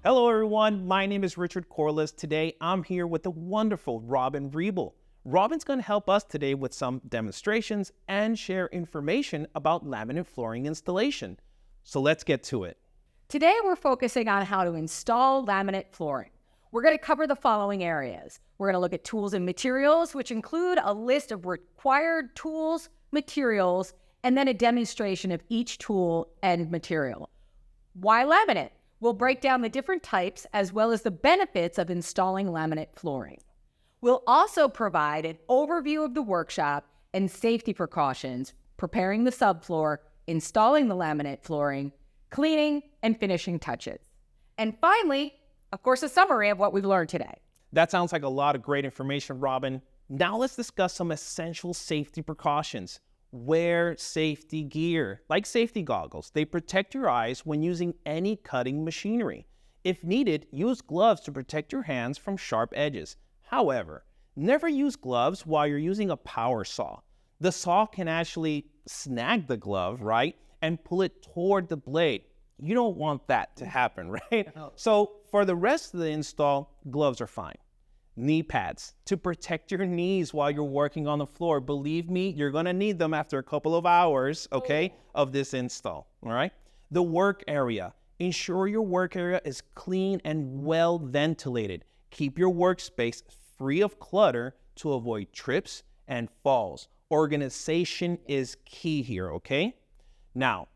Hello everyone, my name is Richard Corliss. Today I'm here with the wonderful Robin Riebel. Robin's going to help us today with some demonstrations and share information about laminate flooring installation. So let's get to it. Today we're focusing on how to install laminate flooring. We're going to cover the following areas. We're going to look at tools and materials, which include a list of required tools, materials, and then a demonstration of each tool and material. Why laminate? We'll break down the different types as well as the benefits of installing laminate flooring. We'll also provide an overview of the workshop and safety precautions, preparing the subfloor, installing the laminate flooring, cleaning, and finishing touches. And finally, of course, a summary of what we've learned today. That sounds like a lot of great information, Robin. Now let's discuss some essential safety precautions. Wear safety gear, like safety goggles. They protect your eyes when using any cutting machinery. If needed, use gloves to protect your hands from sharp edges. However, never use gloves while you're using a power saw. The saw can actually snag the glove, right, and pull it toward the blade. You don't want that to happen, right? So for the rest of the install, gloves are fine. Knee pads to protect your knees while you're working on the floor. Believe me, you're going to need them after a couple of hours, okay, of this install, all right? The work area. Ensure your work area is clean and well ventilated. Keep your workspace free of clutter to avoid trips and falls. Organization is key here, okay? Now,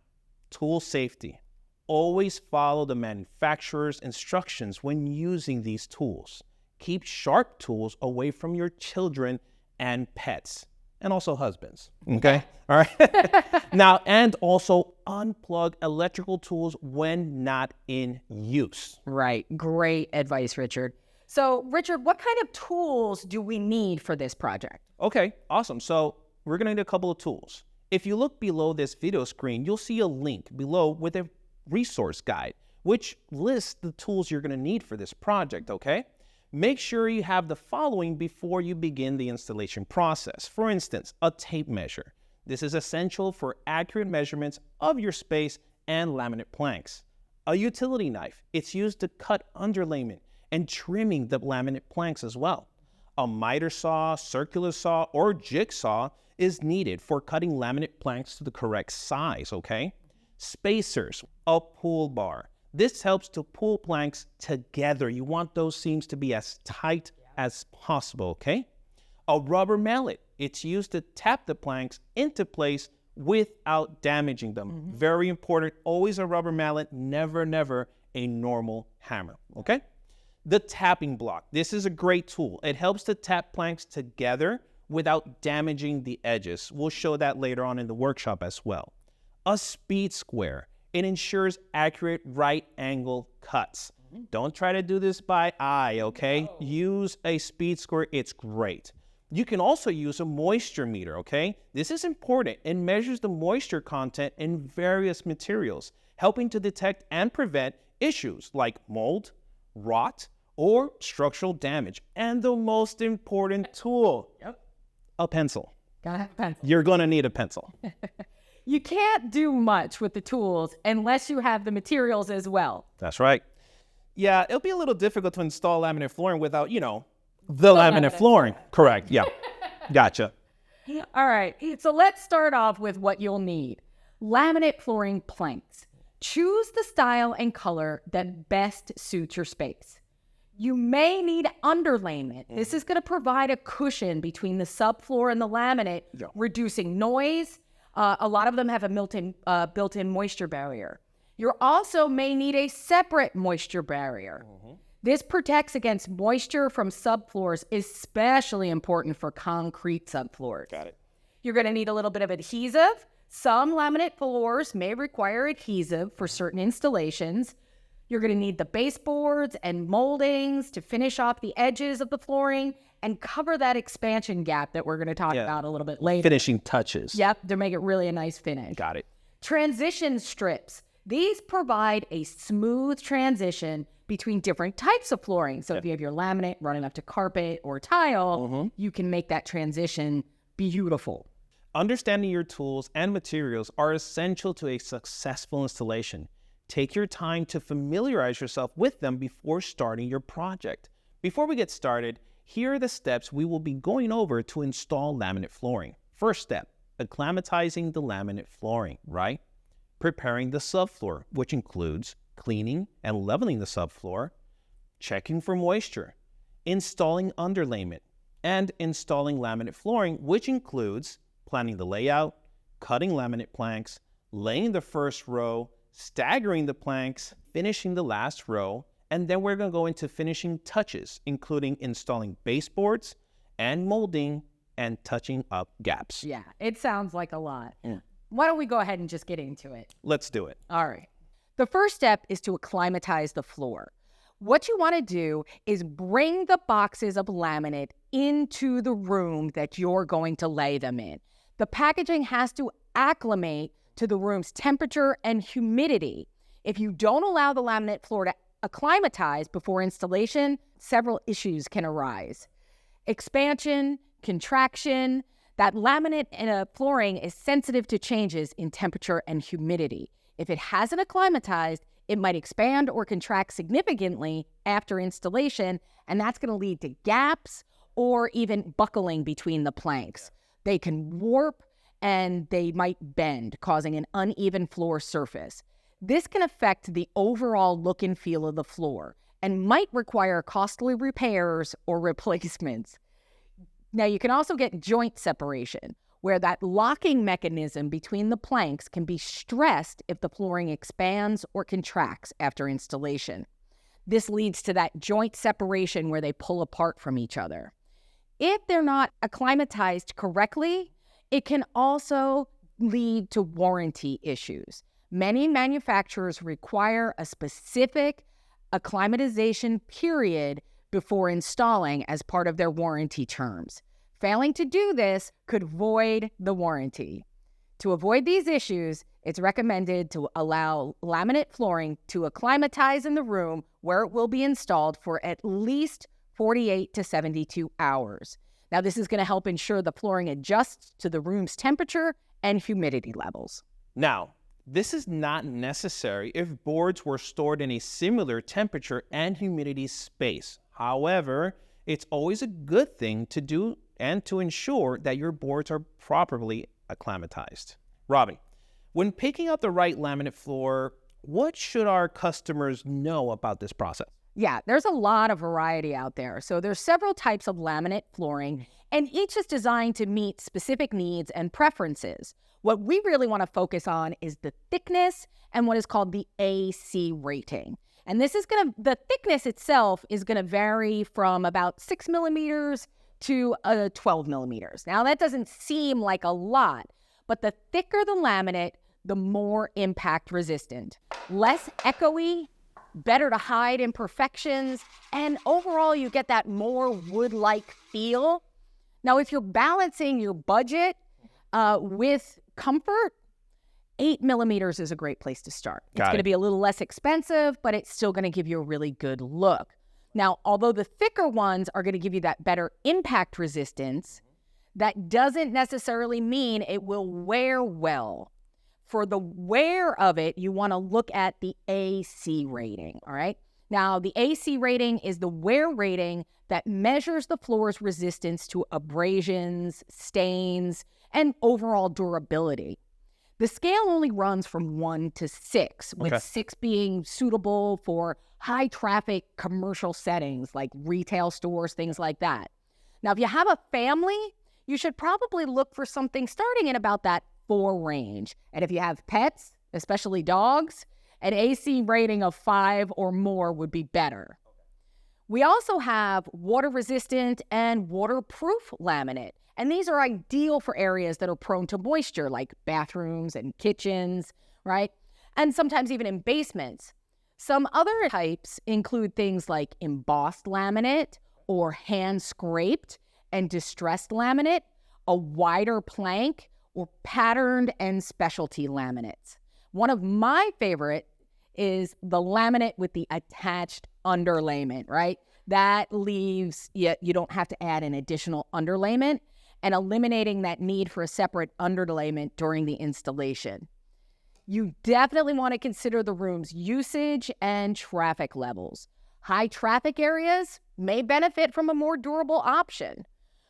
tool safety. Always follow the manufacturer's instructions when using these tools. Keep sharp tools away from your children and pets, and also husbands, okay? All right? Now, and also unplug electrical tools when not in use. Right. Great advice, Richard. So, Richard, what kind of tools do we need for this project? Okay, awesome. So we're gonna need a couple of tools. If you look below this video screen, you'll see a link below with a resource guide, which lists the tools you're gonna need for this project, okay? Make sure you have the following before you begin the installation process. For instance, a tape measure. This is essential for accurate measurements of your space and laminate planks. A utility knife. It's used to cut underlayment and trimming the laminate planks as well. A miter saw, circular saw, or jigsaw is needed for cutting laminate planks to the correct size, okay? Spacers, a pull bar. This helps to pull planks together. You want those seams to be as tight as possible, okay? A rubber mallet. It's used to tap the planks into place without damaging them. Very important. Always a rubber mallet, never a normal hammer, okay? The tapping block. This is a great tool. It helps to tap planks together without damaging the edges. We'll show that later on in the workshop as well. A speed square. It ensures accurate right angle cuts. Don't try to do this by eye, okay? No. Use a speed square, it's great. You can also use a moisture meter, okay? This is important. It measures the moisture content in various materials, helping to detect and prevent issues like mold, rot, or structural damage. And the most important tool, a pencil. Gotta have a pencil. You're gonna need a pencil. You can't do much with the tools unless you have the materials as well. That's right. Yeah, it'll be a little difficult to install laminate flooring without, the laminate flooring. Correct, yeah. Gotcha. All right, so let's start off with what you'll need. Laminate flooring planks. Choose the style and color that best suits your space. You may need underlayment. This is going to provide a cushion between the subfloor and the laminate, reducing noise. A lot of them have a built-in moisture barrier. You also may need a separate moisture barrier. This protects against moisture from subfloors, especially important for concrete subfloors. Got it. You're going to need a little bit of adhesive. Some laminate floors may require adhesive for certain installations. You're going to need the baseboards and moldings to finish off the edges of the flooring and cover that expansion gap that we're going to talk about a little bit later. Finishing touches. Yep, to make it really a nice finish. Got it. Transition strips. These provide a smooth transition between different types of flooring. So if you have your laminate running up to carpet or tile, you can make that transition beautiful. Understanding your tools and materials are essential to a successful installation. Take your time to familiarize yourself with them before starting your project. Before we get started, here are the steps we will be going over to install laminate flooring. First step, acclimatizing the laminate flooring, right? Preparing the subfloor, which includes cleaning and leveling the subfloor, checking for moisture, installing underlayment, and installing laminate flooring, which includes planning the layout, cutting laminate planks, laying the first row, staggering the planks, finishing the last row, and then we're going to go into finishing touches, including installing baseboards and molding and touching up gaps. Yeah, it sounds like a lot. Why don't we go ahead and just get into it? Let's do it. All right. The first step is to acclimatize the floor. What you want to do is bring the boxes of laminate into the room that you're going to lay them in. The packaging has to acclimate to the room's temperature and humidity. If you don't allow the laminate floor to acclimatize before installation, several issues can arise. Expansion, contraction. That laminate in a flooring is sensitive to changes in temperature and humidity. If it hasn't acclimatized, it might expand or contract significantly after installation, and that's going to lead to gaps or even buckling between the planks. They can warp and they might bend, causing an uneven floor surface. This can affect the overall look and feel of the floor and might require costly repairs or replacements. Now, you can also get joint separation, where that locking mechanism between the planks can be stressed if the flooring expands or contracts after installation. This leads to that joint separation where they pull apart from each other. If they're not acclimatized correctly, it can also lead to warranty issues. Many manufacturers require a specific acclimatization period before installing as part of their warranty terms. Failing to do this could void the warranty. To avoid these issues, it's recommended to allow laminate flooring to acclimatize in the room where it will be installed for at least 48 to 72 hours. Now, this is going to help ensure the flooring adjusts to the room's temperature and humidity levels. Now, this is not necessary if boards were stored in a similar temperature and humidity space. However, it's always a good thing to do and to ensure that your boards are properly acclimatized. Robbie, when picking out the right laminate floor, what should our customers know about this process? Yeah, there's a lot of variety out there. So there's several types of laminate flooring, and each is designed to meet specific needs and preferences. What we really want to focus on is the thickness and what is called the AC rating. And the thickness itself is going to vary from about 6 millimeters to 12 millimeters. Now, that doesn't seem like a lot, but the thicker the laminate, the more impact resistant. Less echoey, better to hide imperfections, and overall you get that more wood-like feel. Now, if you're balancing your budget with comfort, 8 millimeters is a great place to start. It's going to be a little less expensive, but it's still going to give you a really good look. Now, although the thicker ones are going to give you that better impact resistance, that doesn't necessarily mean it will wear well. For the wear of it, you want to look at the AC rating, all right? Now, the AC rating is the wear rating that measures the floor's resistance to abrasions, stains, and overall durability. The scale only runs from 1 to 6, with 6 being suitable for high-traffic commercial settings like retail stores, things like that. Now, if you have a family, you should probably look for something starting in about that 4 range. And if you have pets, especially dogs, an AC rating of 5 or more would be better. We also have water-resistant and waterproof laminate. And these are ideal for areas that are prone to moisture, like bathrooms and kitchens, right? And sometimes even in basements. Some other types include things like embossed laminate or hand-scraped and distressed laminate, a wider plank, or patterned and specialty laminates. One of my favorite is the laminate with the attached underlayment, right? That leaves, you don't have to add an additional underlayment, and eliminating that need for a separate underlayment during the installation. You definitely want to consider the room's usage and traffic levels. High traffic areas may benefit from a more durable option.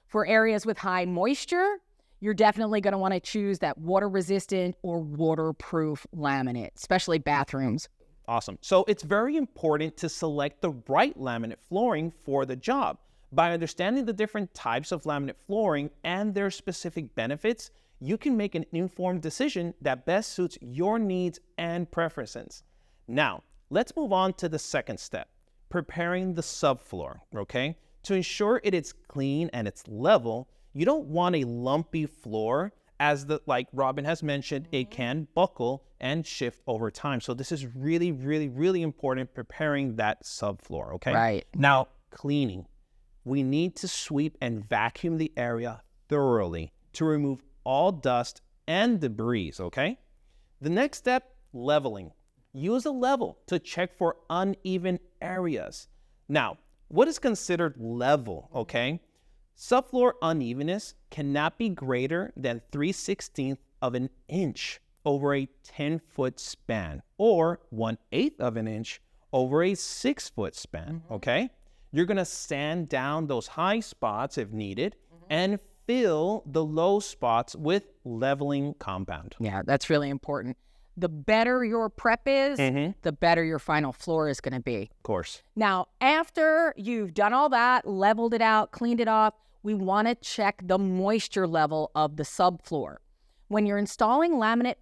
For areas with high moisture, you're definitely going to want to choose that water-resistant or waterproof laminate, especially bathrooms. Awesome. So it's very important to select the right laminate flooring for the job. By understanding the different types of laminate flooring and their specific benefits, you can make an informed decision that best suits your needs and preferences. Now, let's move on to the second step, preparing the subfloor, okay? To ensure it is clean and it's level, you don't want a lumpy floor, as like Robin has mentioned, it can buckle and shift over time. So this is really, really, really important, preparing that subfloor, okay? Right. Now, cleaning. We need to sweep and vacuum the area thoroughly to remove all dust and debris, okay? The next step, leveling. Use a level to check for uneven areas. Now, what is considered level, okay? Subfloor unevenness cannot be greater than 3/16 of an inch over a 10-foot span, or 1/8 of an inch over a 6-foot span, okay? You're gonna sand down those high spots if needed and fill the low spots with leveling compound. Yeah, that's really important. The better your prep is, the better your final floor is going to be. Of course. Now, after you've done all that, leveled it out, cleaned it off, we want to check the moisture level of the subfloor. When you're installing laminate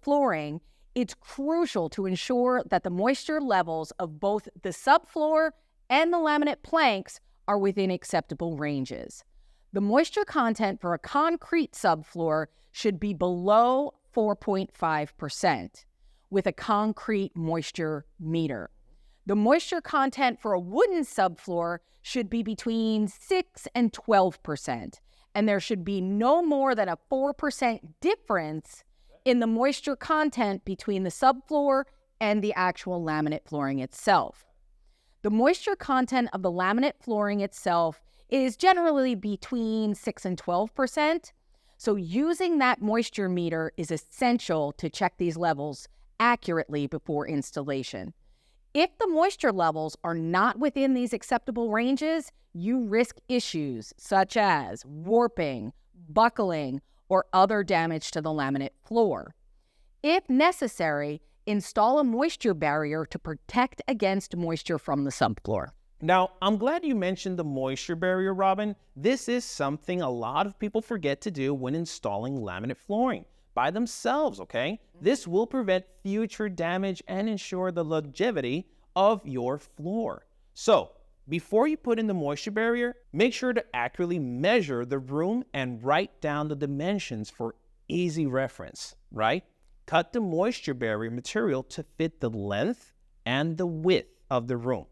flooring, it's crucial to ensure that the moisture levels of both the subfloor and the laminate planks are within acceptable ranges. The moisture content for a concrete subfloor should be below 4.5% with a concrete moisture meter. The moisture content for a wooden subfloor should be between 6 and 12%, and there should be no more than a 4% difference in the moisture content between the subfloor and the actual laminate flooring itself. The moisture content of the laminate flooring itself is generally between 6 and 12%. So using that moisture meter is essential to check these levels accurately before installation. If the moisture levels are not within these acceptable ranges, you risk issues such as warping, buckling, or other damage to the laminate floor. If necessary, install a moisture barrier to protect against moisture from the subfloor. Now, I'm glad you mentioned the moisture barrier, Robin. This is something a lot of people forget to do when installing laminate flooring by themselves, okay? This will prevent future damage and ensure the longevity of your floor. So, before you put in the moisture barrier, make sure to accurately measure the room and write down the dimensions for easy reference, right? Cut the moisture barrier material to fit the length and the width of the room.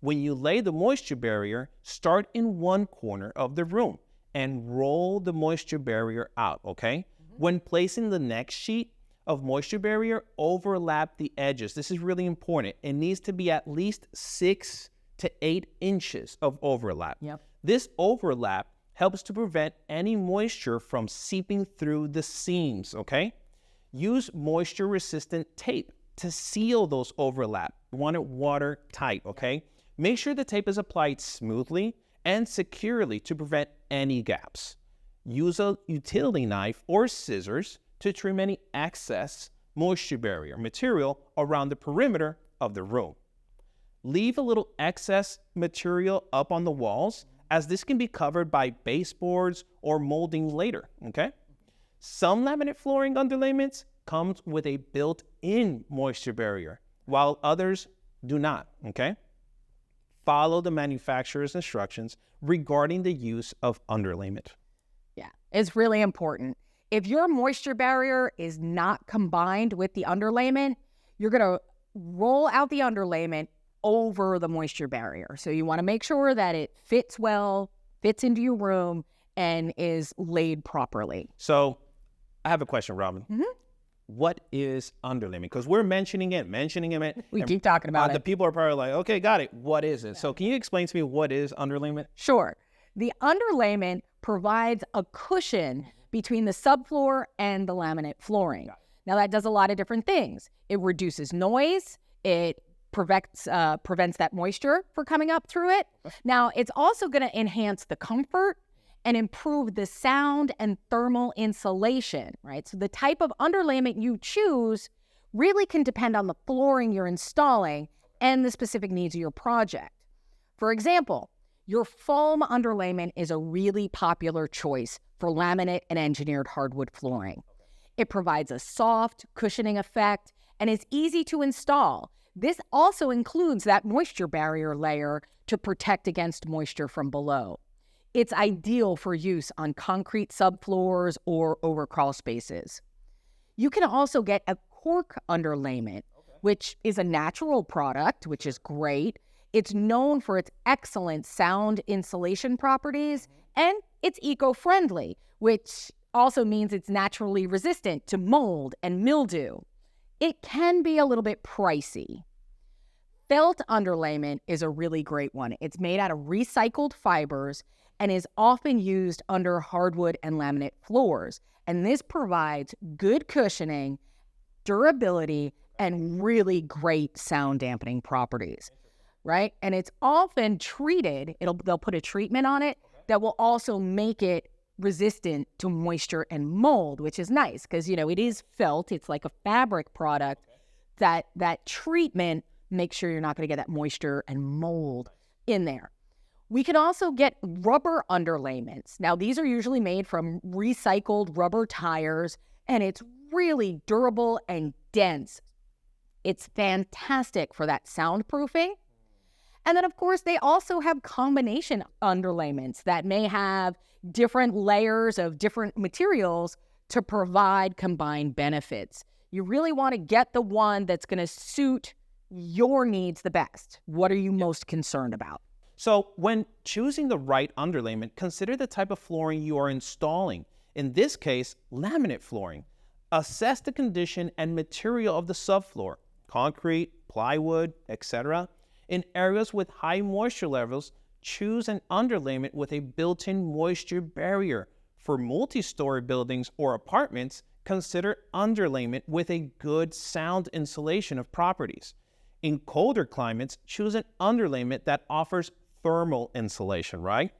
When you lay the moisture barrier, start in one corner of the room and roll the moisture barrier out, okay? When placing the next sheet of moisture barrier, overlap the edges. This is really important. It needs to be at least 6 to 8 inches of overlap. This overlap helps to prevent any moisture from seeping through the seams, okay? Use moisture-resistant tape to seal those overlap. You want it watertight, okay? Make sure the tape is applied smoothly and securely to prevent any gaps. Use a utility knife or scissors to trim any excess moisture barrier material around the perimeter of the room. Leave a little excess material up on the walls, as this can be covered by baseboards or molding later, okay? Some laminate flooring underlayments comes with a built-in moisture barrier, while others do not, okay? Follow the manufacturer's instructions regarding the use of underlayment. Yeah, it's really important. If your moisture barrier is not combined with the underlayment, you're going to roll out the underlayment over the moisture barrier. So you want to make sure that it fits well, fits into your room, and is laid properly. So I have a question, Robin. What is underlayment? Because we're mentioning it. We keep talking about The it. people are probably like, okay, got it. What is it? So can you explain to me what is underlayment? Sure. The underlayment provides a cushion between the subfloor and the laminate flooring. Now, that does a lot of different things. It reduces noise. It prevents that moisture from coming up through it. Now, it's also going to enhance the comfort and improve the sound and thermal insulation, right? So the type of underlayment you choose really can depend on the flooring you're installing and the specific needs of your project. For example, your foam underlayment is a really popular choice for laminate and engineered hardwood flooring. It provides a soft, cushioning effect and is easy to install. This also includes that moisture barrier layer to protect against moisture from below. It's ideal for use on concrete subfloors or over crawl spaces. You can also get a cork underlayment, which is a natural product, which is great. It's known for its excellent sound insulation properties, and it's eco-friendly, which also means it's naturally resistant to mold and mildew. It can be a little bit pricey. Felt underlayment is a really great one. It's made out of recycled fibers and is often used under hardwood and laminate floors. And this provides good cushioning, durability, and really great sound dampening properties, right? And it's often treated, they'll put a treatment on it that will also make it resistant to moisture and mold, which is nice because, it is felt. It's like a fabric product that treatment makes sure you're not going to get that moisture and mold in there. We can also get rubber underlayments. Now, these are usually made from recycled rubber tires, and it's really durable and dense. It's fantastic for that soundproofing. And then, of course, they also have combination underlayments that may have different layers of different materials to provide combined benefits. You really want to get the one that's going to suit your needs the best. What are you most concerned about? So when choosing the right underlayment, consider the type of flooring you are installing. In this case, laminate flooring. Assess the condition and material of the subfloor, concrete, plywood, etc. In areas with high moisture levels, choose an underlayment with a built-in moisture barrier. For multi-story buildings or apartments, consider underlayment with a good sound insulation of properties. In colder climates, choose an underlayment that offers thermal insulation, right?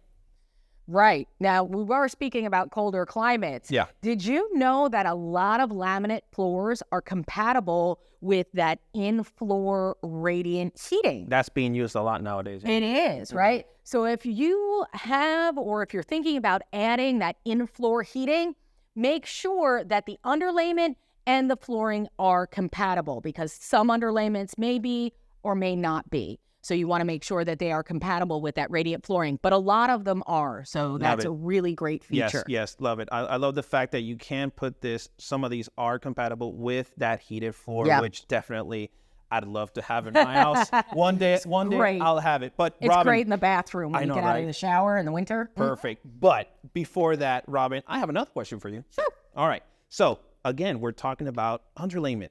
Right. Now, we were speaking about colder climates. Yeah. Did you know that a lot of laminate floors are compatible with that in-floor radiant heating? That's being used a lot nowadays. It is, right? So if you have, or if you're thinking about adding that in-floor heating, make sure that the underlayment and the flooring are compatible because some underlayments may be or may not be. So you want to make sure that they are compatible with that radiant flooring, but a lot of them are. So that's a really great feature. Yes, love it. I love the fact that you can put some of these are compatible with that heated floor, which definitely I'd love to have in my house. One day I'll have it. But it's Robin, great in the bathroom when you get out of the shower in the winter. Perfect. But before that, Robin, I have another question for you. Sure. All right. So again, we're talking about underlayment.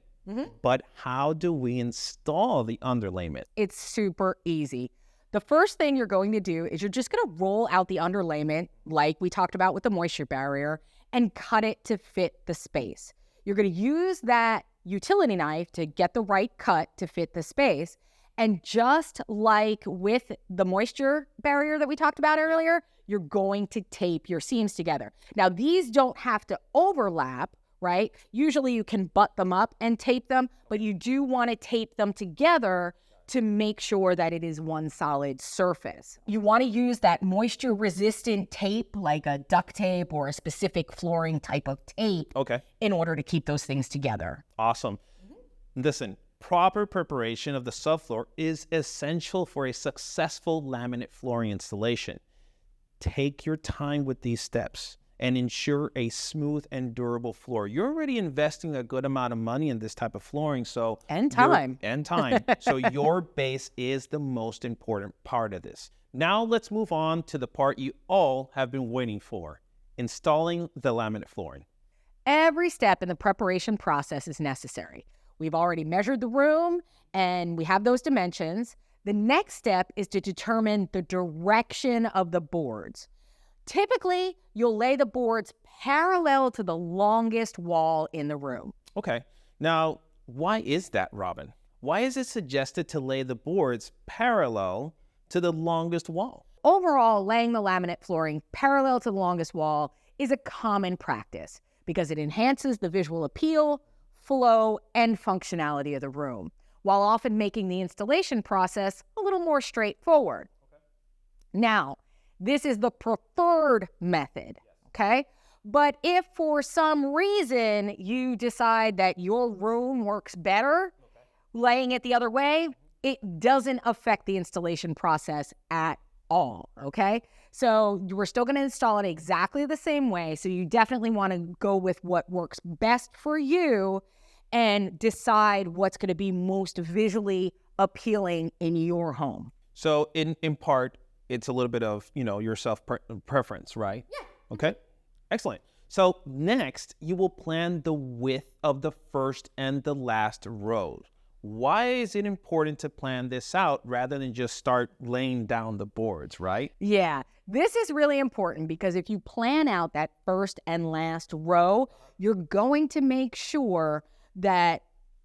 But how do we install the underlayment? It's super easy. The first thing you're going to do is you're just going to roll out the underlayment, like we talked about with the moisture barrier, and cut it to fit the space. You're going to use that utility knife to get the right cut to fit the space. And just like with the moisture barrier that we talked about earlier, you're going to tape your seams together. Now, these don't have to overlap, right? Usually you can butt them up and tape them, but you do want to tape them together to make sure that it is one solid surface. You want to use that moisture resistant tape, like a duct tape or a specific flooring type of tape, in order to keep those things together. Awesome. Listen, proper preparation of the subfloor is essential for a successful laminate flooring installation. Take your time with these steps and ensure a smooth and durable floor. You're already investing a good amount of money in this type of flooring, so and time. So your base is the most important part of this. Now let's move on to the part you all have been waiting for, installing the laminate flooring. Every step in the preparation process is necessary. We've already measured the room and we have those dimensions. The next step is to determine the direction of the boards. Typically, you'll lay the boards parallel to the longest wall in the room. Okay. Now, why is that, Robin? Why is it suggested to lay the boards parallel to the longest wall? Overall, laying the laminate flooring parallel to the longest wall is a common practice because it enhances the visual appeal, flow, and functionality of the room, while often making the installation process a little more straightforward. Now, this is the preferred method, okay? But if for some reason you decide that your room works better laying it the other way, it doesn't affect the installation process at all, okay? So we're still going to install it exactly the same way. So you definitely want to go with what works best for you and decide what's going to be most visually appealing in your home. So in part, it's a little bit of, your self-preference, right? Yeah. Okay, excellent. So next, you will plan the width of the first and the last rows. Why is it important to plan this out rather than just start laying down the boards, right? Yeah, this is really important because if you plan out that first and last row, you're going to make sure that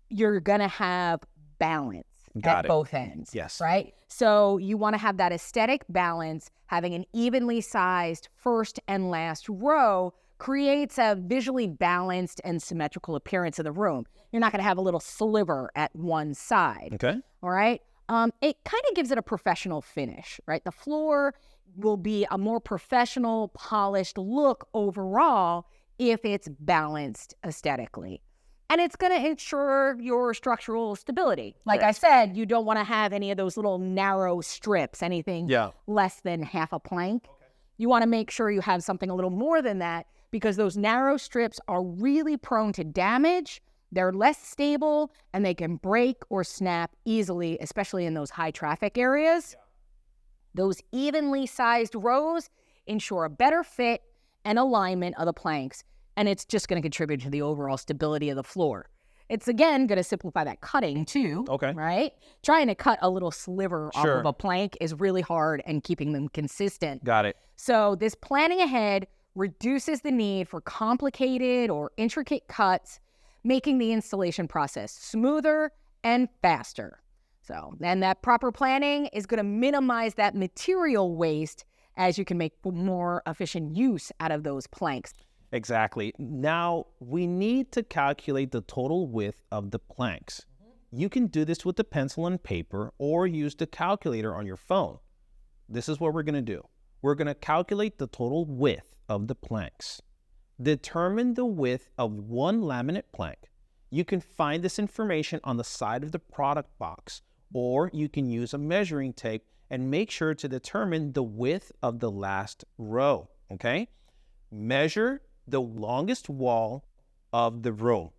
you're going to have balance at both ends. Yes. Right? So you want to have that aesthetic balance. Having an evenly sized first and last row creates a visually balanced and symmetrical appearance of the room. You're not going to have a little sliver at one side. Okay. All right. It kind of gives it a professional finish, right? The floor will be a more professional, polished look overall if it's balanced aesthetically. And it's going to ensure your structural stability. Like I said, you don't want to have any of those little narrow strips, anything less than half a plank. Okay. You want to make sure you have something a little more than that because those narrow strips are really prone to damage. They're less stable and they can break or snap easily, especially in those high traffic areas. Yeah. Those evenly sized rows ensure a better fit and alignment of the planks, and it's just going to contribute to the overall stability of the floor. It's, again, going to simplify that cutting, too. Okay. Right? Trying to cut a little sliver off of a plank is really hard and keeping them consistent. Got it. So this planning ahead reduces the need for complicated or intricate cuts, making the installation process smoother and faster. So, and that proper planning is going to minimize that material waste as you can make more efficient use out of those planks. Exactly. Now, we need to calculate the total width of the planks. You can do this with the pencil and paper or use the calculator on your phone. This is what we're going to do. We're going to calculate the total width of the planks. Determine the width of one laminate plank. You can find this information on the side of the product box, or you can use a measuring tape and make sure to determine the width of the last row, okay? Measure the longest wall of the row.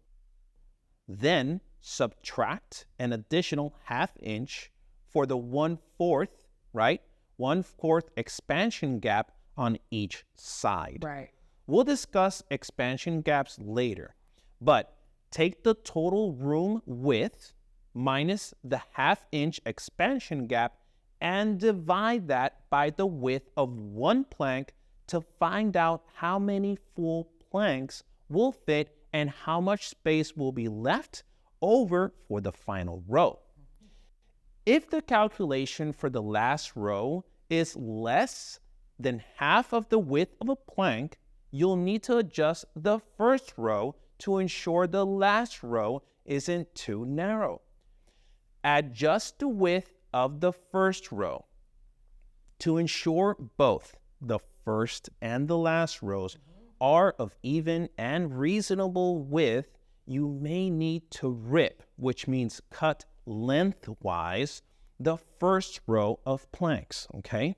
Then subtract an additional ½ inch for the 1/4, right? 1/4 expansion gap on each side. Right. We'll discuss expansion gaps later, but take the total room width minus the ½ inch expansion gap and divide that by the width of one plank to find out how many full planks will fit and how much space will be left over for the final row. If the calculation for the last row is less than half of the width of a plank, you'll need to adjust the first row to ensure the last row isn't too narrow. Adjust the width of the first row. To ensure both the first and the last rows are of even and reasonable width, you may need to rip, which means cut lengthwise, the first row of planks, okay?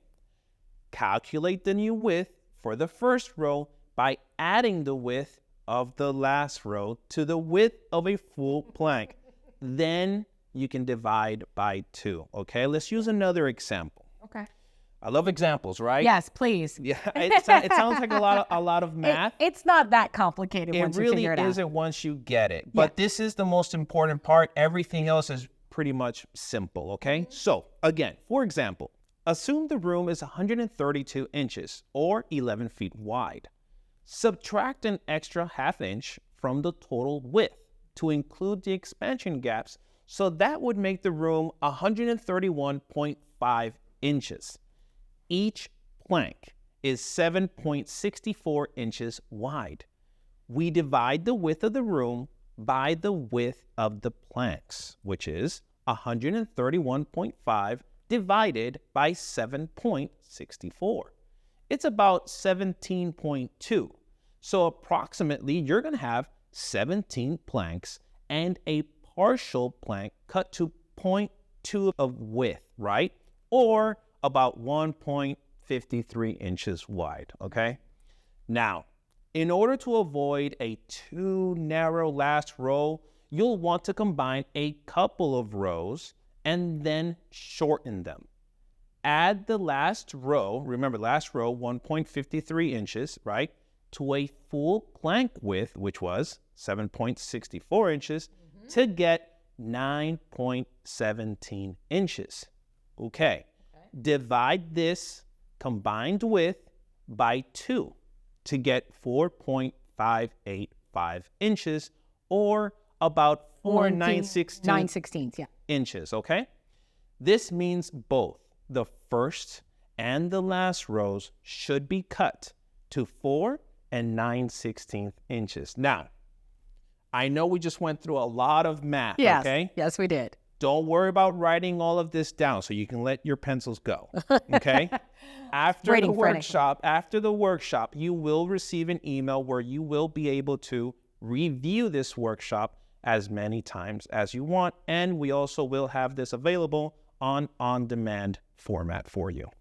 Calculate the new width for the first row by adding the width of the last row to the width of a full plank. Then you can divide by 2, okay? Let's use another example. Okay. I love examples, right? Yes, please. Yeah, it sounds like a lot of math. It's not that complicated once you figure it out. It really isn't once you get it. But this is the most important part. Everything else is pretty much simple, okay? So, again, for example, assume the room is 132 inches or 11 feet wide. Subtract an extra ½ inch from the total width, to include the expansion gaps, so that would make the room 131.5 inches. Each plank is 7.64 inches wide. We divide the width of the room by the width of the planks, which is 131.5 divided by 7.64. It's about 17.2. So approximately you're going to have 17 planks and a partial plank cut to 0.2 of width, right? Or about 1.53 inches wide, okay? Now, in order to avoid a too narrow last row, you'll want to combine a couple of rows and then shorten them. Add the last row, remember last row, 1.53 inches, right, to a full plank width, which was 7.64 inches, to get 9.17 inches. Okay. Divide this combined width by 2 to get 4.585 inches, or about 9/16 inches, okay? This means both the first and the last rows should be cut to 4 and 9/16 inches. Now, I know we just went through a lot of math, okay? Yes, we did. Don't worry about writing all of this down so you can let your pencils go, okay? After the workshop, you will receive an email where you will be able to review this workshop as many times as you want, and we also will have this available on-demand format for you.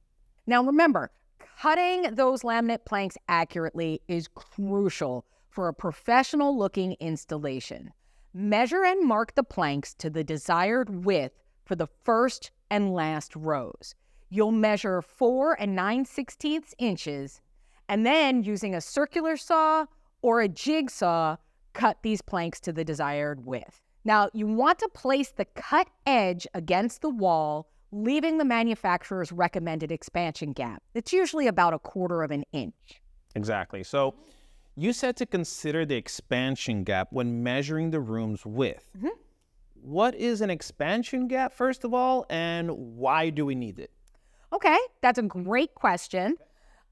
Now remember, cutting those laminate planks accurately is crucial for a professional-looking installation. Measure and mark the planks to the desired width for the first and last rows. You'll measure 4 and 9/16 inches, and then using a circular saw or a jigsaw, cut these planks to the desired width. Now, you want to place the cut edge against the wall, leaving the manufacturer's recommended expansion gap. It's usually about 1/4 of an inch. Exactly. So you said to consider the expansion gap when measuring the room's width. What is an expansion gap, first of all, and why do we need it? Okay, that's a great question.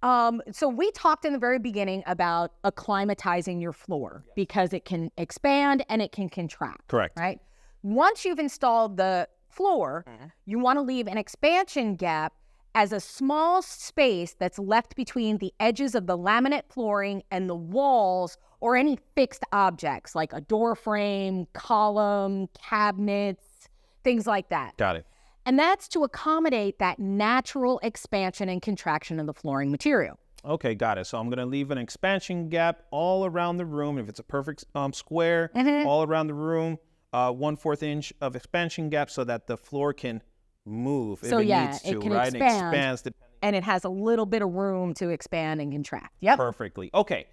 So we talked in the very beginning about acclimatizing your floor because it can expand and it can contract. Correct. Right? Once you've installed the floor, you want to leave an expansion gap as a small space that's left between the edges of the laminate flooring and the walls or any fixed objects like a door frame, column, cabinets, things like that. Got it. And that's to accommodate that natural expansion and contraction of the flooring material. Okay, got it. So I'm going to leave an expansion gap all around the room. If it's a perfect square, all around the room, 1/4 inch of expansion gap so that the floor can move if it needs to, it can right? expand, It expands and it has a little bit of room to expand and contract. Yep. perfectly. Okay.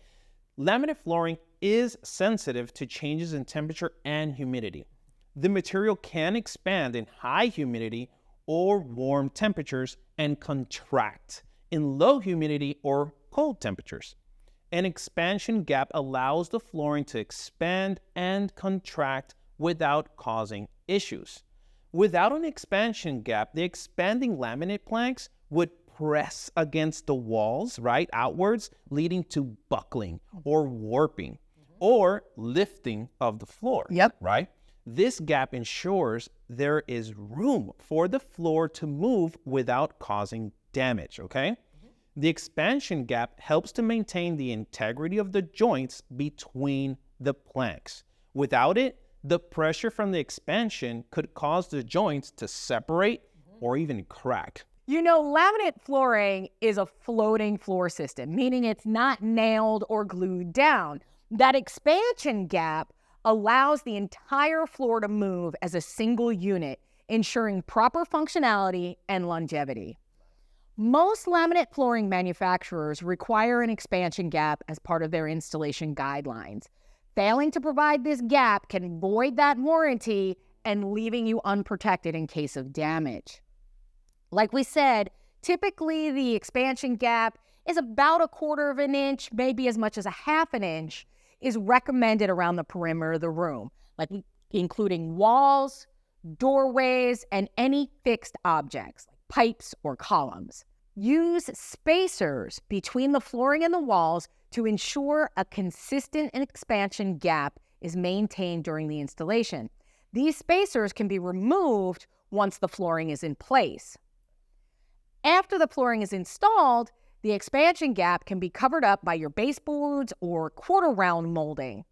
Laminate flooring is sensitive to changes in temperature and humidity. The material can expand in high humidity or warm temperatures and contract in low humidity or cold temperatures. An expansion gap allows the flooring to expand and contract without causing issues. Without an expansion gap, the expanding laminate planks would press against the walls, right, outwards, leading to buckling or warping or lifting of the floor, right? This gap ensures there is room for the floor to move without causing damage, okay? The expansion gap helps to maintain the integrity of the joints between the planks. Without it, the pressure from the expansion could cause the joints to separate or even crack. You know, laminate flooring is a floating floor system, meaning it's not nailed or glued down. That expansion gap allows the entire floor to move as a single unit, ensuring proper functionality and longevity. Most laminate flooring manufacturers require an expansion gap as part of their installation guidelines. Failing to provide this gap can void that warranty and leaving you unprotected in case of damage. Like we said, typically the expansion gap is about 1/4 of an inch, maybe as much as 1/2 an inch, is recommended around the perimeter of the room. like including walls, doorways, and any fixed objects, like pipes or columns. Use spacers between the flooring and the walls to ensure a consistent expansion gap is maintained during the installation. These spacers can be removed once the flooring is in place. After the flooring is installed, the expansion gap can be covered up by your baseboards or quarter round molding.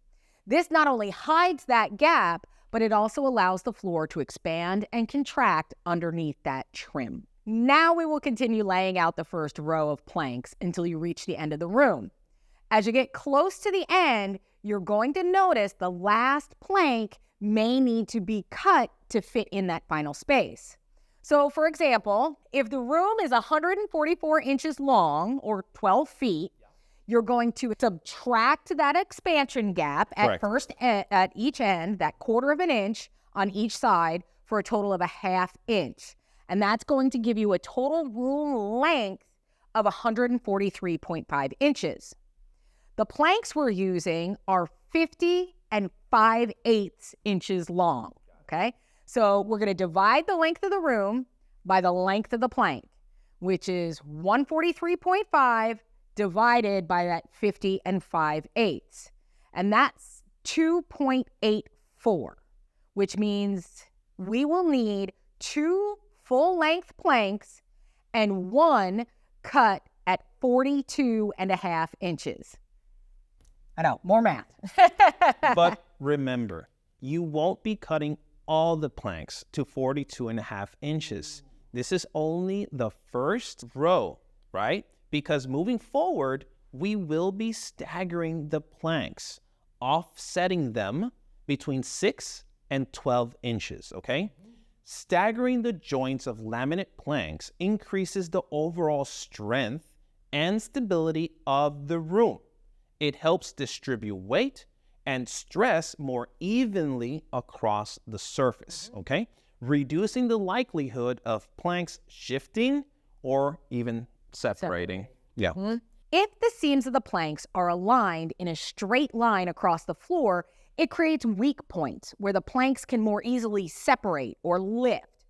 This not only hides that gap, but it also allows the floor to expand and contract underneath that trim. Now we will continue laying out the first row of planks until you reach the end of the room. As you get close to the end, you're going to notice the last plank may need to be cut to fit in that final space. So for example, if the room is 144 inches long or 12 feet, you're going to subtract that expansion gap at each end, that 1/4 inch on each side, for a total of 1/2 inch. And that's going to give you a total room length of 143.5 inches. The planks we're using are 50 and 5/8 inches long, okay? So we're gonna divide the length of the room by the length of the plank, which is 143.5 divided by that 50 and 5/8. And that's 2.84, which means we will need 2 full-length planks and 1 cut at 42.5 inches. I know, more math. But remember, you won't be cutting all the planks to 42.5 inches. This is only the first row, right? Because moving forward, we will be staggering the planks, offsetting them between 6 and 12 inches, okay? Staggering the joints of laminate planks increases the overall strength and stability of the room. It helps distribute weight and stress more evenly across the surface, okay? Reducing the likelihood of planks shifting or even separating. Yeah. If the seams of the planks are aligned in a straight line across the floor, it creates weak points where the planks can more easily separate or lift.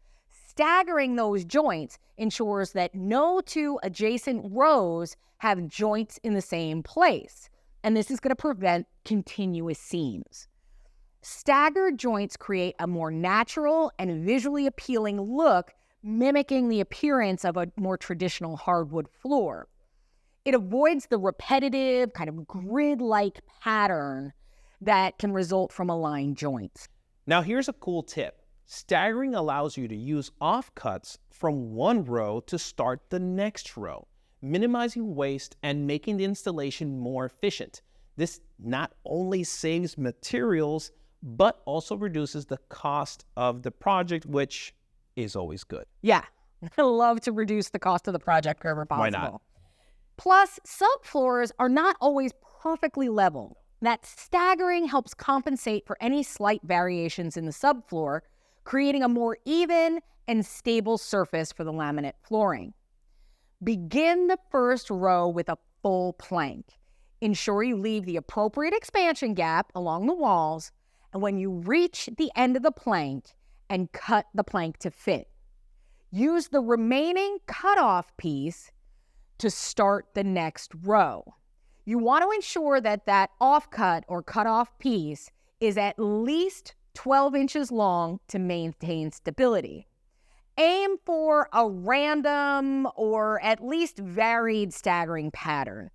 Staggering those joints ensures that no 2 adjacent rows have joints in the same place, and this is going to prevent continuous seams. Staggered joints create a more natural and visually appealing look, mimicking the appearance of a more traditional hardwood floor. It avoids the repetitive, kind of grid-like pattern that can result from aligned joints. Now here's a cool tip. Staggering allows you to use offcuts from one row to start the next row, minimizing waste and making the installation more efficient. This not only saves materials, but also reduces the cost of the project, which is always good. Yeah, I love to reduce the cost of the project wherever possible. Why not? Plus, subfloors are not always perfectly level. That staggering helps compensate for any slight variations in the subfloor, creating a more even and stable surface for the laminate flooring. Begin the first row with a full plank. Ensure you leave the appropriate expansion gap along the walls, and when you reach the end of the plank, and cut the plank to fit. Use the remaining cutoff piece to start the next row. You want to ensure that that offcut or cutoff piece is at least 12 inches long to maintain stability. Aim for a random or at least varied staggering pattern,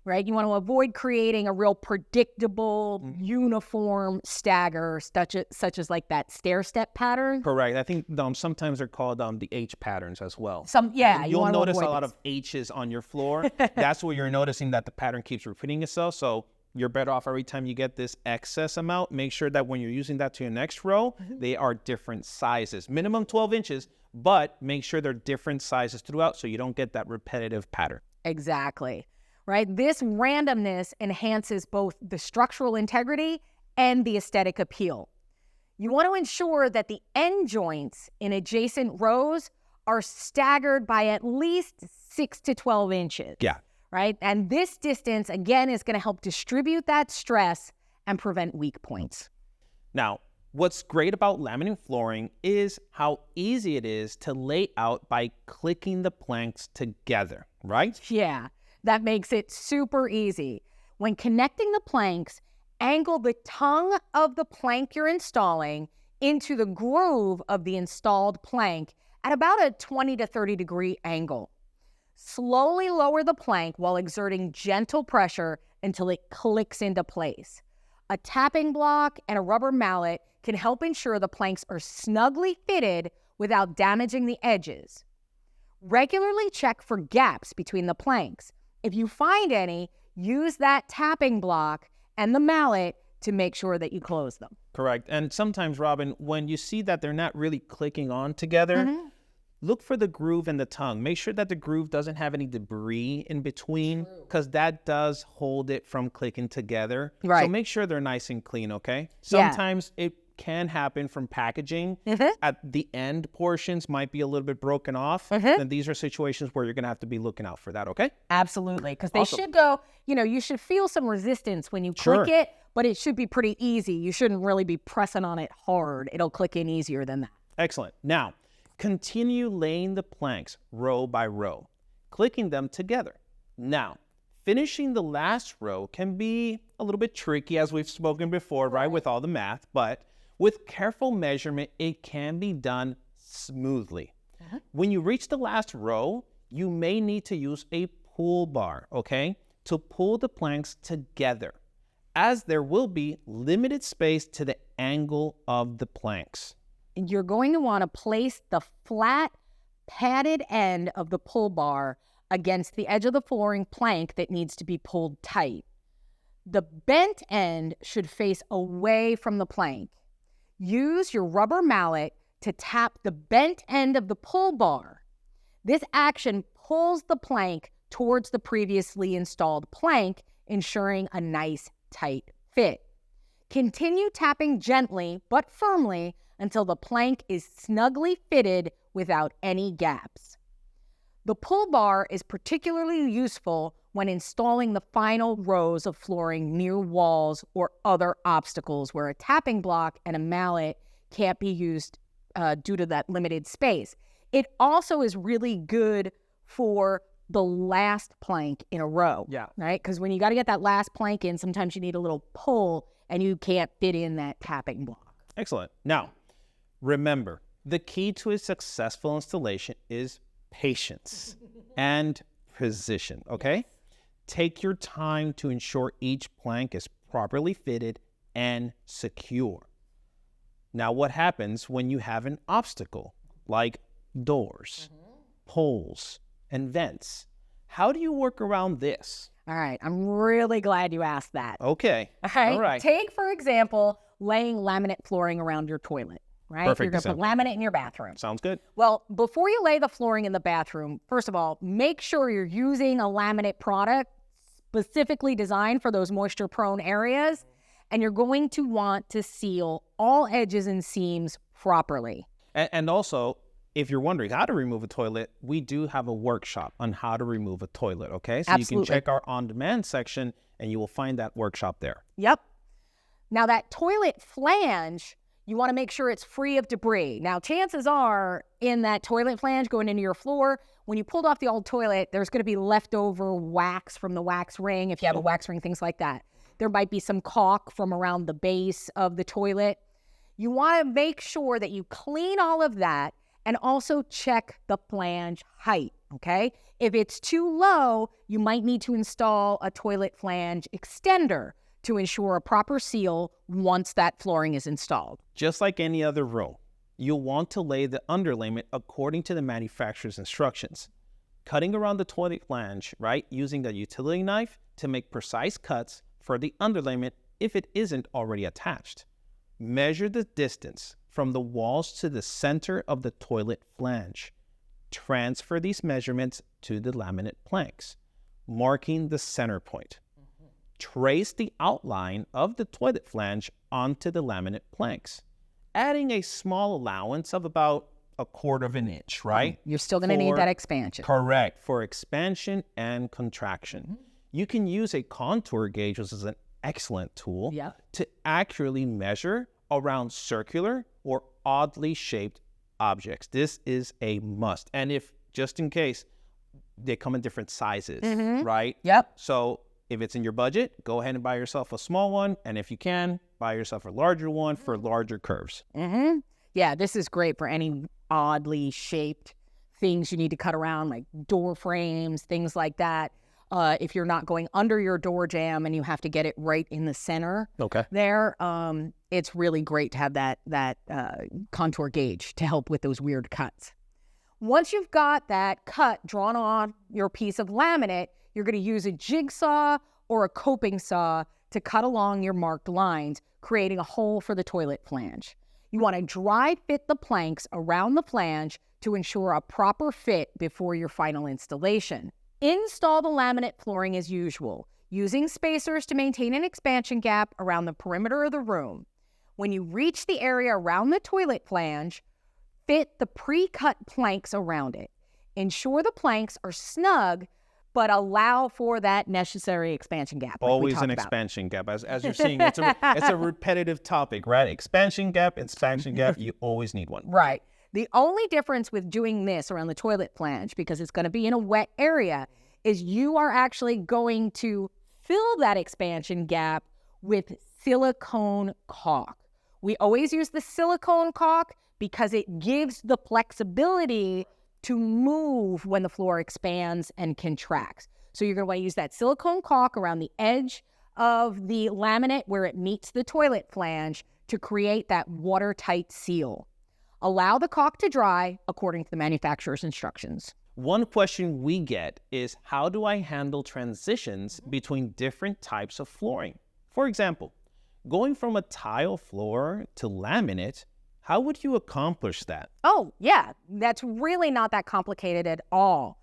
right? You want to avoid creating a real predictable, uniform stagger, such as like that stair-step pattern. Correct. I think sometimes they're called the H patterns as well. You'll notice a lot of H's on your floor. That's where you're noticing that the pattern keeps repeating itself. So you're better off every time you get this excess amount. Make sure that when you're using that to your next row, they are different sizes. Minimum 12 inches, but make sure they're different sizes throughout so you don't get that repetitive pattern. Exactly. Right? This randomness enhances both the structural integrity and the aesthetic appeal. You want to ensure that the end joints in adjacent rows are staggered by at least 6 to 12 inches. Yeah. Right? And this distance, again, is going to help distribute that stress and prevent weak points. Now, what's great about laminate flooring is how easy it is to lay out by clicking the planks together, right? Yeah, that makes it super easy. When connecting the planks, angle the tongue of the plank you're installing into the groove of the installed plank at about a 20 to 30 degree angle. Slowly lower the plank while exerting gentle pressure until it clicks into place. A tapping block and a rubber mallet can help ensure the planks are snugly fitted without damaging the edges. Regularly check for gaps between the planks. If you find any, use that tapping block and the mallet to make sure that you close them. Correct. And sometimes, Robin, when you see that they're not really clicking on together, look for the groove in the tongue. Make sure that the groove doesn't have any debris in between, because that does hold it from clicking together. Right. So make sure they're nice and clean, okay? Sometimes it can happen from packaging. At the end portions might be a little bit broken off. And these are situations where you're going to have to be looking out for that, okay? Absolutely, because they should go, you should feel some resistance when you click it, but it should be pretty easy. You shouldn't really be pressing on it hard. It'll click in easier than that. Excellent. Now, continue laying the planks row by row, clicking them together. Now, finishing the last row can be a little bit tricky, as we've spoken before, right, with all the math, but with careful measurement, it can be done smoothly. When you reach the last row, you may need to use a pull bar, okay, to pull the planks together, as there will be limited space to the angle of the planks. You're going to want to place the flat, padded end of the pull bar against the edge of the flooring plank that needs to be pulled tight. The bent end should face away from the plank. Use your rubber mallet to tap the bent end of the pull bar. This action pulls the plank towards the previously installed plank, ensuring a nice, tight fit. Continue tapping gently but firmly until the plank is snugly fitted without any gaps. The pull bar is particularly useful when installing the final rows of flooring near walls or other obstacles where a tapping block and a mallet can't be used due to that limited space. It also is really good for the last plank in a row, right? Because when you got to get that last plank in, sometimes you need a little pull and you can't fit in that tapping block. Excellent. Now, remember, the key to a successful installation is patience and precision, okay? Take your time to ensure each plank is properly fitted and secure. Now, what happens when you have an obstacle like doors, poles, and vents? How do you work around this? All right, I'm really glad you asked that. Okay. All right. Take, for example, laying laminate flooring around your toilet, right? Perfect You're going to put laminate in your bathroom. Sounds good. Well, before you lay the flooring in the bathroom, first of all, make sure you're using a laminate product specifically designed for those moisture-prone areas, and you're going to want to seal all edges and seams properly. And also, if you're wondering how to remove a toilet, we do have a workshop on how to remove a toilet, okay? So Absolutely. You can check our on-demand section, and you will find that workshop there. Yep. Now, that toilet flange, you want to make sure it's free of debris. Now, chances are in that toilet flange going into your floor, when you pulled off the old toilet, there's going to be leftover wax from the wax ring, if you have a wax ring, things like that. There might be some caulk from around the base of the toilet. You want to make sure that you clean all of that and also check the flange height, okay? If it's too low, you might need to install a toilet flange extender to ensure a proper seal once that flooring is installed. Just like any other row, you'll want to lay the underlayment according to the manufacturer's instructions. Cutting around the toilet flange, right, using a utility knife to make precise cuts for the underlayment if it isn't already attached. Measure the distance from the walls to the center of the toilet flange. Transfer these measurements to the laminate planks, marking the center point. Trace the outline of the toilet flange onto the laminate planks, adding a small allowance of about 1/4 of an inch, right? You're still going to need that expansion. Correct, for expansion and contraction. You can use a contour gauge, which is an excellent tool, to accurately measure around circular or oddly shaped objects. This is a must. And if, just in case, they come in different sizes, right? Yep. So if it's in your budget, go ahead and buy yourself a small one. And if you can, buy yourself a larger one for larger curves. Yeah, this is great for any oddly shaped things you need to cut around, like door frames, things like that. If you're not going under your door jamb and you have to get it right in the center there, it's really great to have that contour gauge to help with those weird cuts. Once you've got that cut drawn on your piece of laminate, you're going to use a jigsaw or a coping saw to cut along your marked lines, creating a hole for the toilet flange. You want to dry fit the planks around the flange to ensure a proper fit before your final installation. Install the laminate flooring as usual, using spacers to maintain an expansion gap around the perimeter of the room. When you reach the area around the toilet flange, fit the pre-cut planks around it. Ensure the planks are snug, but allow for that necessary expansion gap. Always an expansion gap. As you're seeing, it's a repetitive topic, right? Expansion gap, you always need one. Right. The only difference with doing this around the toilet flange, because it's going to be in a wet area, is you are actually going to fill that expansion gap with silicone caulk. We always use the silicone caulk because it gives the flexibility to move when the floor expands and contracts. So you're going to want to use that silicone caulk around the edge of the laminate where it meets the toilet flange to create that watertight seal. Allow the caulk to dry according to the manufacturer's instructions. One question we get is, how do I handle transitions between different types of flooring? For example, going from a tile floor to laminate, how would you accomplish that? Oh, yeah, that's really not that complicated at all.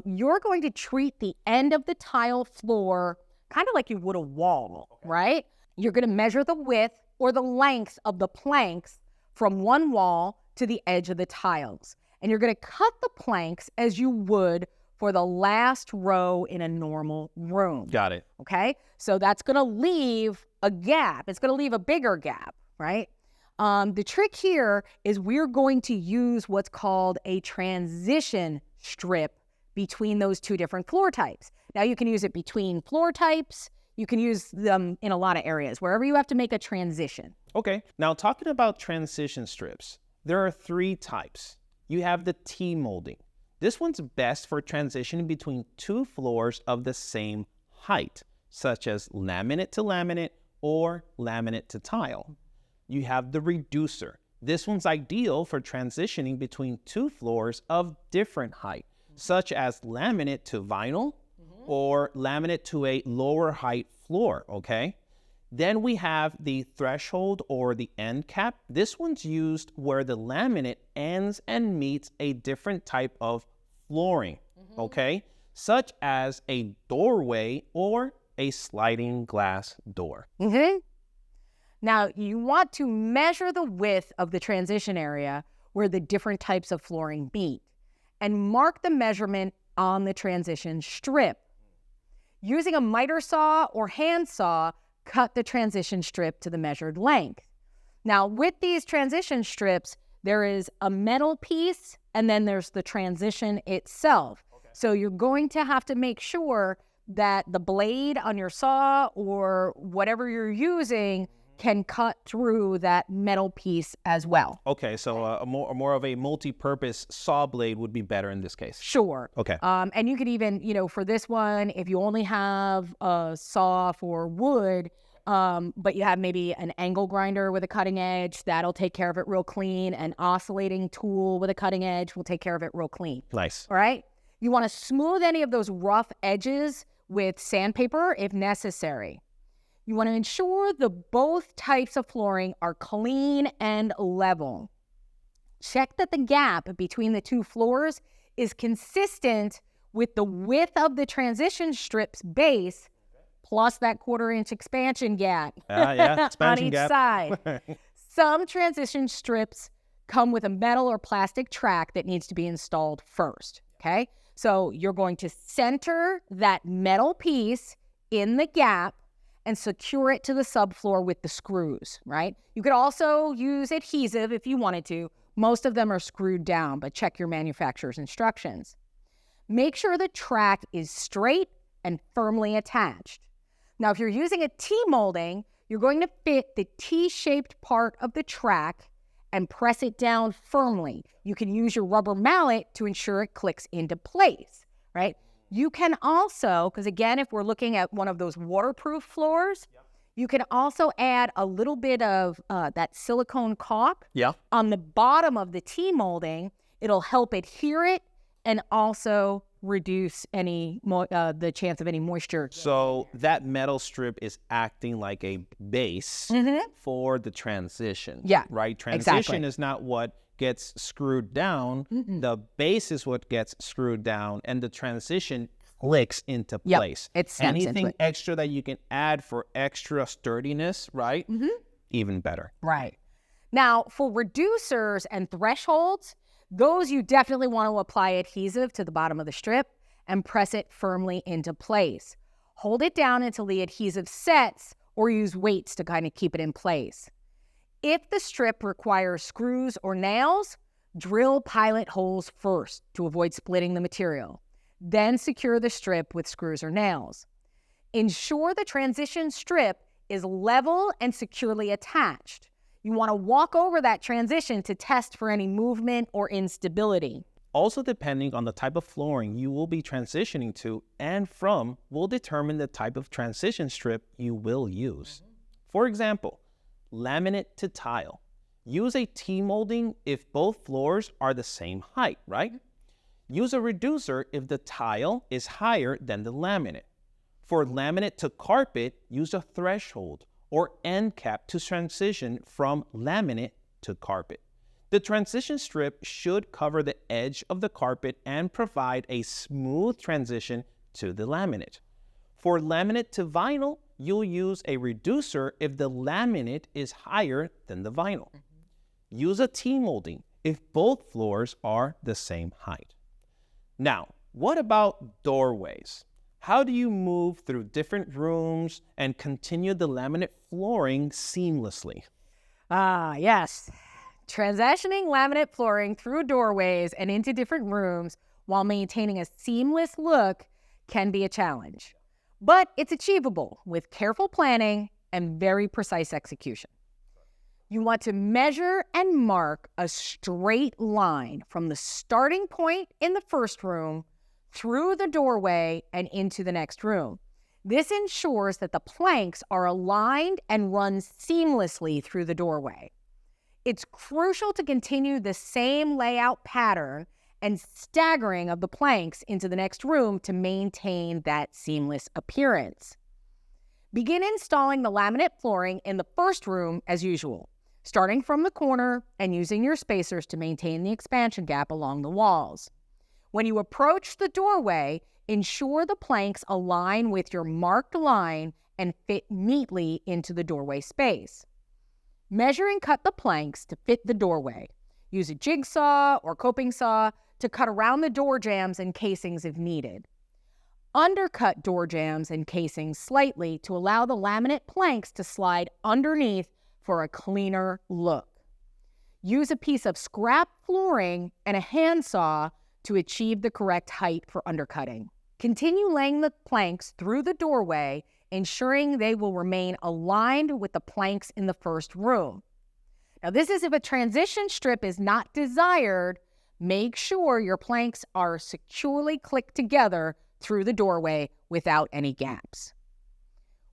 You're going to treat the end of the tile floor kind of like you would a wall, right? You're going to measure the width or the length of the planks from one wall to the edge of the tiles. And you're going to cut the planks as you would for the last row in a normal room. Got it. Okay? So that's going to leave a gap. It's going to leave a bigger gap, right? The trick here is we're going to use what's called a transition strip between those two different floor types. Now, you can use it between floor types. You can use them in a lot of areas, wherever you have to make a transition. Okay. Now, talking about transition strips, there are 3 types. You have the T-molding. This one's best for transitioning between 2 floors of the same height, such as laminate to laminate or laminate to tile. You have the reducer. This one's ideal for transitioning between 2 floors of different height, such as laminate to vinyl or laminate to a lower height floor, okay? Then we have the threshold or the end cap. This one's used where the laminate ends and meets a different type of flooring, okay? Such as a doorway or a sliding glass door. Now, you want to measure the width of the transition area where the different types of flooring meet and mark the measurement on the transition strip. Using a miter saw or hand saw, cut the transition strip to the measured length. Now, with these transition strips, there is a metal piece and then there's the transition itself. So you're going to have to make sure that the blade on your saw or whatever you're using can cut through that metal piece as well. Okay, so a more of a multi-purpose saw blade would be better in this case. Sure. Okay. And you could even, for this one, if you only have a saw for wood, but you have maybe an angle grinder with a cutting edge, that'll take care of it real clean. An oscillating tool with a cutting edge will take care of it real clean. Nice. All right? You want to smooth any of those rough edges with sandpaper if necessary. You want to ensure both types of flooring are clean and level. Check that the gap between the 2 floors is consistent with the width of the transition strip's base plus that 1/4 inch expansion gap expansion on each gap. side. Some transition strips come with a metal or plastic track that needs to be installed first, okay? So you're going to center that metal piece in the gap, and secure it to the subfloor with the screws, right? You could also use adhesive if you wanted to. Most of them are screwed down, but check your manufacturer's instructions. Make sure the track is straight and firmly attached. Now, if you're using a T-molding, you're going to fit the T-shaped part of the track and press it down firmly. You can use your rubber mallet to ensure it clicks into place, right? You can also, because again, if we're looking at one of those waterproof floors, you can also add a little bit of that silicone caulk on the bottom of the T-molding. It'll help adhere it and also reduce any the chance of any moisture. So that metal strip is acting like a base for the transition. Yeah, right? Transition is not what gets screwed down. The base is what gets screwed down, and the transition clicks into place. It snaps Anything into it. extra that you can add for extra sturdiness, right? Even better. Right. Now, for reducers and thresholds, those you definitely want to apply adhesive to the bottom of the strip and press it firmly into place. Hold it down until the adhesive sets or use weights to kind of keep it in place. If the strip requires screws or nails, drill pilot holes first to avoid splitting the material. Then secure the strip with screws or nails. Ensure the transition strip is level and securely attached. You want to walk over that transition to test for any movement or instability. Also, depending on the type of flooring you will be transitioning to and from will determine the type of transition strip you will use. For example, laminate to tile. Use a T-molding if both floors are the same height, right? Use a reducer if the tile is higher than the laminate. For laminate to carpet, use a threshold or end cap to transition from laminate to carpet. The transition strip should cover the edge of the carpet and provide a smooth transition to the laminate. For laminate to vinyl, you'll use a reducer if the laminate is higher than the vinyl. Use a T-molding if both floors are the same height. Now, what about doorways? How do you move through different rooms and continue the laminate flooring seamlessly? Yes. Transitioning laminate flooring through doorways and into different rooms while maintaining a seamless look can be a challenge. But it's achievable with careful planning and very precise execution. You want to measure and mark a straight line from the starting point in the first room through the doorway and into the next room. This ensures that the planks are aligned and run seamlessly through the doorway. It's crucial to continue the same layout pattern and staggering of the planks into the next room to maintain that seamless appearance. Begin installing the laminate flooring in the first room as usual, starting from the corner and using your spacers to maintain the expansion gap along the walls. When you approach the doorway, ensure the planks align with your marked line and fit neatly into the doorway space. Measure and cut the planks to fit the doorway. Use a jigsaw or coping saw to cut around the door jambs and casings if needed. Undercut door jambs and casings slightly to allow the laminate planks to slide underneath for a cleaner look. Use a piece of scrap flooring and a handsaw to achieve the correct height for undercutting. Continue laying the planks through the doorway, ensuring they will remain aligned with the planks in the first room. Now, this is if a transition strip is not desired. Make sure your planks are securely clicked together through the doorway without any gaps.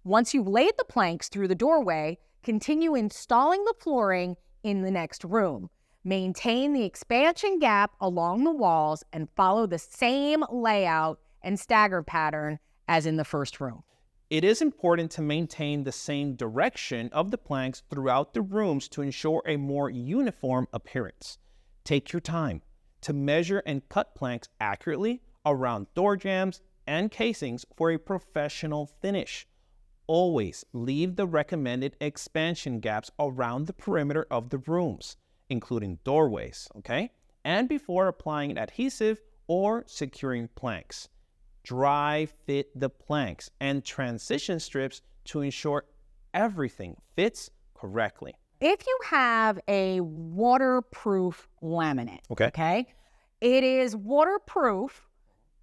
Once you've laid the planks through the doorway, continue installing the flooring in the next room. Maintain the expansion gap along the walls and follow the same layout and stagger pattern as in the first room. It is important to maintain the same direction of the planks throughout the rooms to ensure a more uniform appearance. Take your time to measure and cut planks accurately around door jambs and casings for a professional finish. Always leave the recommended expansion gaps around the perimeter of the rooms, including doorways, okay? And before applying adhesive or securing planks. Dry fit the planks and transition strips to ensure everything fits correctly. If you have a waterproof laminate, Okay. it is waterproof.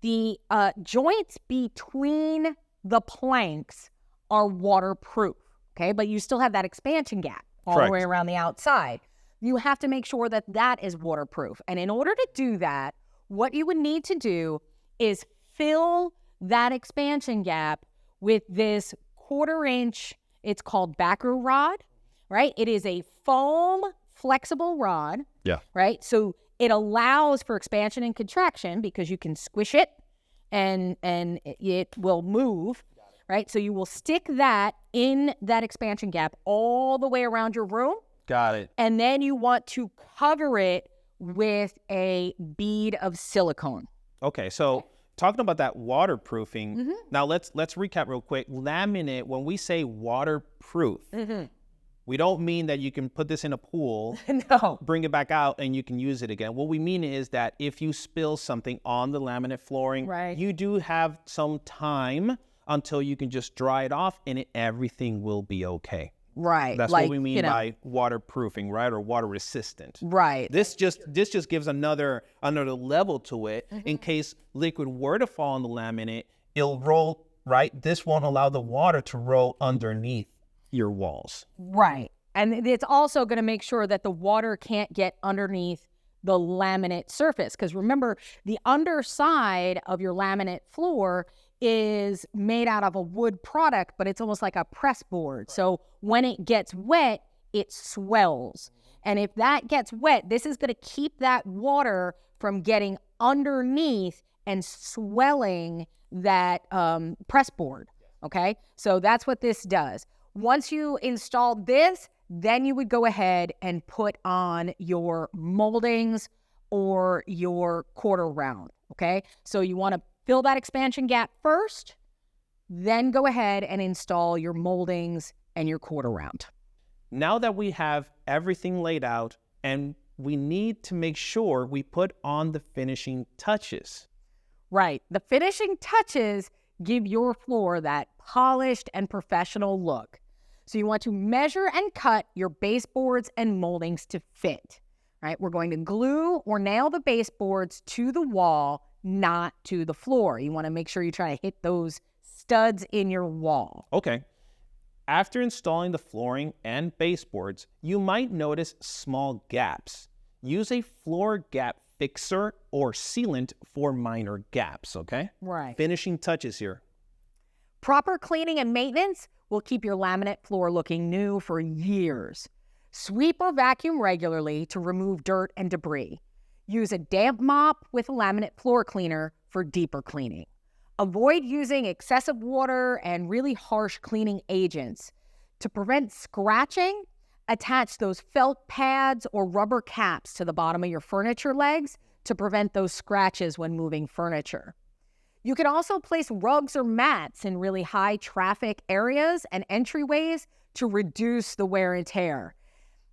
The joints between the planks are waterproof, okay? But you still have that expansion gap all the way around the outside. You have to make sure that that is waterproof. And in order to do that, what you would need to do is fill that expansion gap with this 1/4 inch, it's called backer rod, right? It is a foam flexible rod, right? So it allows for expansion and contraction because you can squish it and it will move, right? So you will stick that in that expansion gap all the way around your room. Got it. And then you want to cover it with a bead of silicone. Okay, so talking about that waterproofing, now let's recap real quick. Laminate, when we say waterproof, we don't mean that you can put this in a pool, No. bring it back out, and you can use it again. What we mean is that if you spill something on the laminate flooring, you do have some time until you can just dry it off and everything will be okay. Right. That's like, what we mean by waterproofing, right? Or water resistant. Right. This just gives another level to it. In case liquid were to fall on the laminate, it'll roll, right? This won't allow the water to roll underneath your walls. Right. And it's also going to make sure that the water can't get underneath the laminate surface. Because remember, the underside of your laminate floor is made out of a wood product, but it's almost like a press board. So when it gets wet, it swells. And if that gets wet, this is going to keep that water from getting underneath and swelling that press board. Okay, so that's what this does. Once you install this, then you would go ahead and put on your moldings or your 1/4 round. Okay, so you want to fill that expansion gap first, then go ahead and install your moldings and your 1/4 round. Now that we have everything laid out, and we need to make sure we put on the finishing touches. Right. The finishing touches give your floor that polished and professional look. So you want to measure and cut your baseboards and moldings to fit. Right? We're going to glue or nail the baseboards to the wall, not to the floor. You want to make sure you try to hit those studs in your wall. Okay. After installing the flooring and baseboards, you might notice small gaps. Use a floor gap fixer or sealant for minor gaps, okay? Right. Finishing touches here. Proper cleaning and maintenance will keep your laminate floor looking new for years. Sweep or vacuum regularly to remove dirt and debris. Use a damp mop with a laminate floor cleaner for deeper cleaning. Avoid using excessive water and really harsh cleaning agents. To prevent scratching, attach those felt pads or rubber caps to the bottom of your furniture legs to prevent those scratches when moving furniture. You can also place rugs or mats in really high traffic areas and entryways to reduce the wear and tear.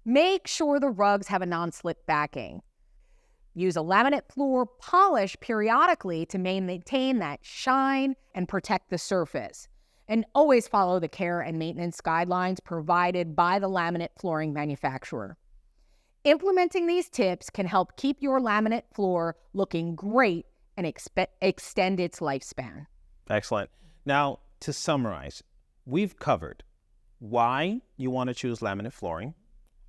Make sure the rugs have a non-slip backing. Use a laminate floor polish periodically to maintain that shine and protect the surface. And always follow the care and maintenance guidelines provided by the laminate flooring manufacturer. Implementing these tips can help keep your laminate floor looking great and extend its lifespan. Excellent. Now, to summarize, we've covered why you want to choose laminate flooring,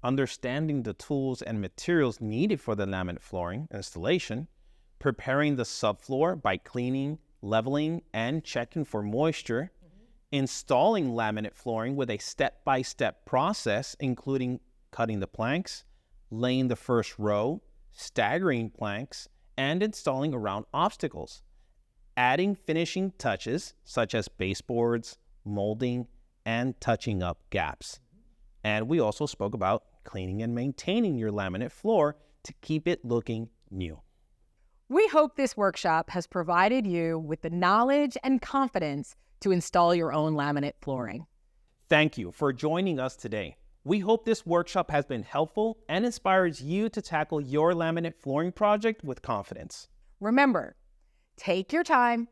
understanding the tools and materials needed for the laminate flooring installation, preparing the subfloor by cleaning, leveling, and checking for moisture, installing laminate flooring with a step-by-step process, including cutting the planks, laying the first row, staggering planks, and installing around obstacles, adding finishing touches such as baseboards, molding, and touching up gaps. And we also spoke about cleaning and maintaining your laminate floor to keep it looking new. We hope this workshop has provided you with the knowledge and confidence to install your own laminate flooring. Thank you for joining us today. We hope this workshop has been helpful and inspires you to tackle your laminate flooring project with confidence. Remember, take your time,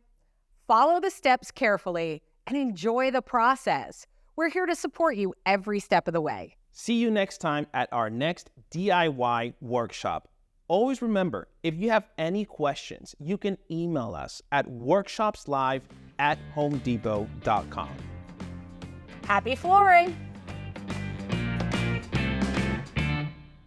follow the steps carefully, and enjoy the process. We're here to support you every step of the way. See you next time at our next DIY workshop. Always remember, if you have any questions, you can email us at workshopslive@homedepot.com. Happy flooring!